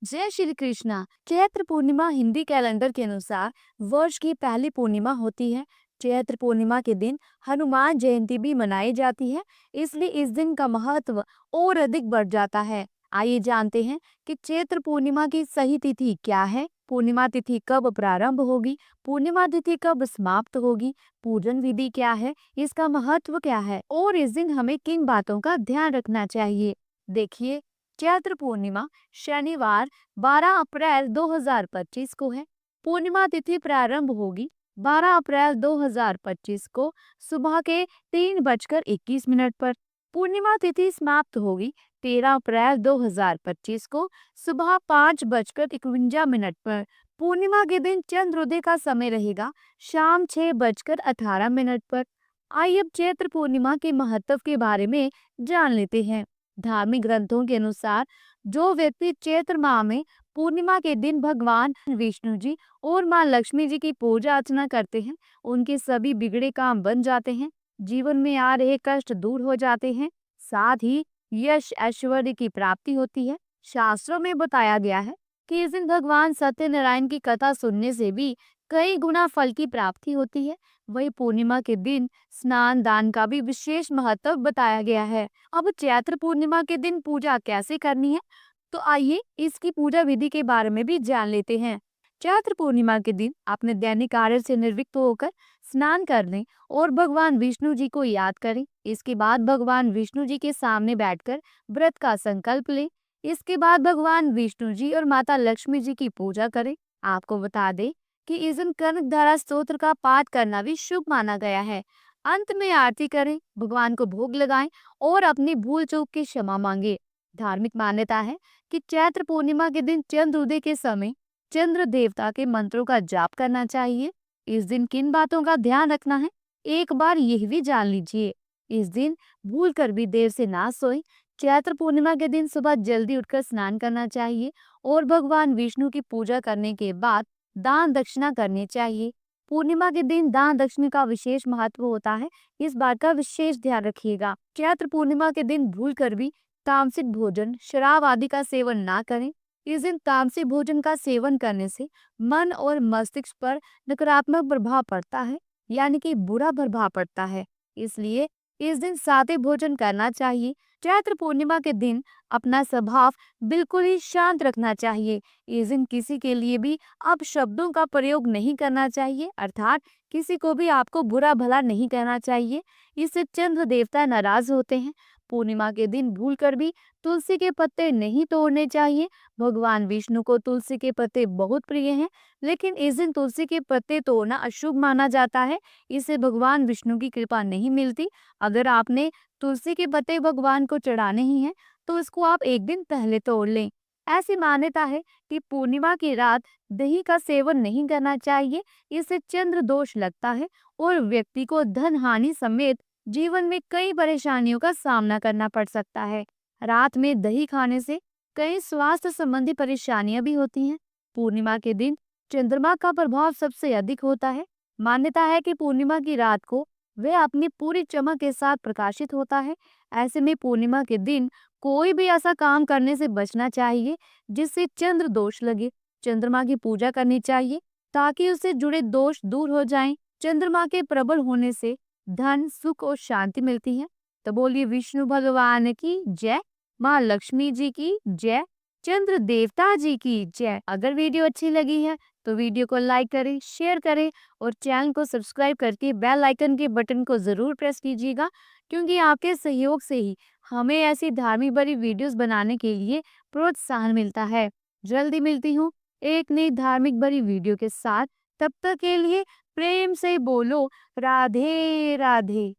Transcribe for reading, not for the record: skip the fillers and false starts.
जय श्री कृष्णा। चैत्र पूर्णिमा हिंदी कैलेंडर के अनुसार वर्ष की पहली पूर्णिमा होती है। चैत्र पूर्णिमा के दिन हनुमान जयंती भी मनाई जाती है, इसलिए इस दिन का महत्व और अधिक बढ़ जाता है। आइए जानते हैं कि चैत्र पूर्णिमा की सही तिथि क्या है, पूर्णिमा तिथि कब प्रारंभ होगी, पूर्णिमा तिथि कब समाप्त होगी, पूजन विधि क्या है, इसका महत्व क्या है और इस दिन हमें किन बातों का ध्यान रखना चाहिए। देखिए, चैत्र पूर्णिमा शनिवार 12 अप्रैल 2025 को है। पूर्णिमा तिथि प्रारंभ होगी 12 अप्रैल 2025 को सुबह के 3:21 पर। पूर्णिमा तिथि समाप्त होगी 13 अप्रैल 2025 को सुबह 5:51 पर। पूर्णिमा के दिन चंद्रोदय का समय रहेगा शाम 6:18 पर। आइए अब चैत्र पूर्णिमा के महत्व के बारे में जान लेते हैं। धार्मिक ग्रंथों के अनुसार जो व्यक्ति चैत्र माह में पूर्णिमा के दिन भगवान विष्णु जी और माँ लक्ष्मी जी की पूजा अर्चना करते हैं, उनके सभी बिगड़े काम बन जाते हैं, जीवन में आ रहे कष्ट दूर हो जाते हैं, साथ ही यश ऐश्वर्य की प्राप्ति होती है। शास्त्रों में बताया गया है कि इस दिन भगवान सत्यनारायण की कथा सुनने से भी कई गुना फल की प्राप्ति होती है। वही पूर्णिमा के दिन स्नान दान का भी विशेष महत्व बताया गया है। अब चैत्र पूर्णिमा के दिन पूजा कैसे करनी है, तो आइए इसकी पूजा विधि के बारे में भी जान लेते हैं। चैत्र पूर्णिमा के दिन अपने दैनिक कार्य से निर्विघ्न होकर स्नान कर लें और भगवान विष्णु जी को याद करें। इसके बाद भगवान विष्णु जी के सामने बैठकर व्रत का संकल्प लें। इसके बाद भगवान विष्णु जी और माता लक्ष्मी जी की पूजा करें। आपको बता दें कि इस दिन कनक धारा स्तोत्र का पाठ करना भी शुभ माना गया है। अंत में आरती करें, भगवान को भोग लगाएं और अपनी भूल चूक की क्षमा मांगे। धार्मिक मान्यता है कि चैत्र पूर्णिमा के दिन चंद्रोदय के समय चंद्र देवता के मंत्रों का जाप करना चाहिए। इस दिन किन बातों का ध्यान रखना है, एक बार यह भी जान लीजिए। इस दिन भूल कर भी देर से ना सोए। चैत्र पूर्णिमा के दिन सुबह जल्दी उठकर स्नान करना चाहिए और भगवान विष्णु की पूजा करने के बाद दान दक्षिणा करनी चाहिए। पूर्णिमा के दिन दान दक्षिणा का विशेष महत्व होता है, इस बात का विशेष ध्यान रखिएगा। चैत्र पूर्णिमा के दिन भूल कर भी तामसिक भोजन, शराब आदि का सेवन ना करें। इस दिन तामसिक भोजन का सेवन करने से मन और मस्तिष्क पर नकारात्मक प्रभाव पड़ता है, यानी कि बुरा प्रभाव पड़ता है। इसलिए इस दिन सादे भोजन करना चाहिए। चैत्र पूर्णिमा के दिन अपना स्वभाव बिल्कुल ही शांत रखना चाहिए। इस दिन किसी के लिए भी अपशब्दों का प्रयोग नहीं करना चाहिए, अर्थात किसी को भी आपको बुरा भला नहीं कहना चाहिए। इससे चंद्र देवता नाराज होते हैं। पूर्णिमा के दिन भूलकर भी तुलसी के पत्ते नहीं तोड़ने चाहिए। भगवान विष्णु को तुलसी के पत्ते बहुत प्रिय हैं, लेकिन इस दिन तुलसी के पत्ते तोड़ना अशुभ माना जाता है। इससे भगवान विष्णु की कृपा नहीं मिलती। अगर आपने तुलसी के पत्ते भगवान को चढ़ाने ही हैं, तो इसको आप एक दिन पहले तोड़ लें। ऐसी मान्यता है कि पूर्णिमा की रात दही का सेवन नहीं करना चाहिए, इससे चंद्र दोष लगता है और व्यक्ति को धन हानि समेत जीवन में कई परेशानियों का सामना करना पड़ सकता है। रात में दही खाने से कई स्वास्थ्य संबंधी परेशानियां भी होती हैं। पूर्णिमा के दिन चंद्रमा का प्रभाव सबसे अधिक होता है। मान्यता है कि पूर्णिमा की रात को वह अपनी पूरी चमक के साथ प्रकाशित होता है। ऐसे में पूर्णिमा के दिन कोई भी ऐसा काम करने से बचना चाहिए जिससे चंद्र दोष लगे। चंद्रमा की पूजा करनी चाहिए ताकि उससे जुड़े दोष दूर हो जाएं। चंद्रमा के प्रबल होने से धन, सुख और शांति मिलती है। तो बोलिए विष्णु भगवान की जय, माँ लक्ष्मी जी की जय, चंद्र देवता जी की जय। अगर वीडियो अच्छी लगी है तो वीडियो को लाइक करें, शेयर करें और चैनल को सब्सक्राइब करके बेल आइकन के बटन को जरूर प्रेस कीजिएगा, क्योंकि आपके सहयोग से ही हमें ऐसी धार्मिक भरी वीडियोस बनाने के लिए प्रोत्साहन मिलता है। जल्दी मिलती हूँ एक नई धार्मिक भरी वीडियो के साथ। तब तक के लिए प्रेम से बोलो राधे राधे।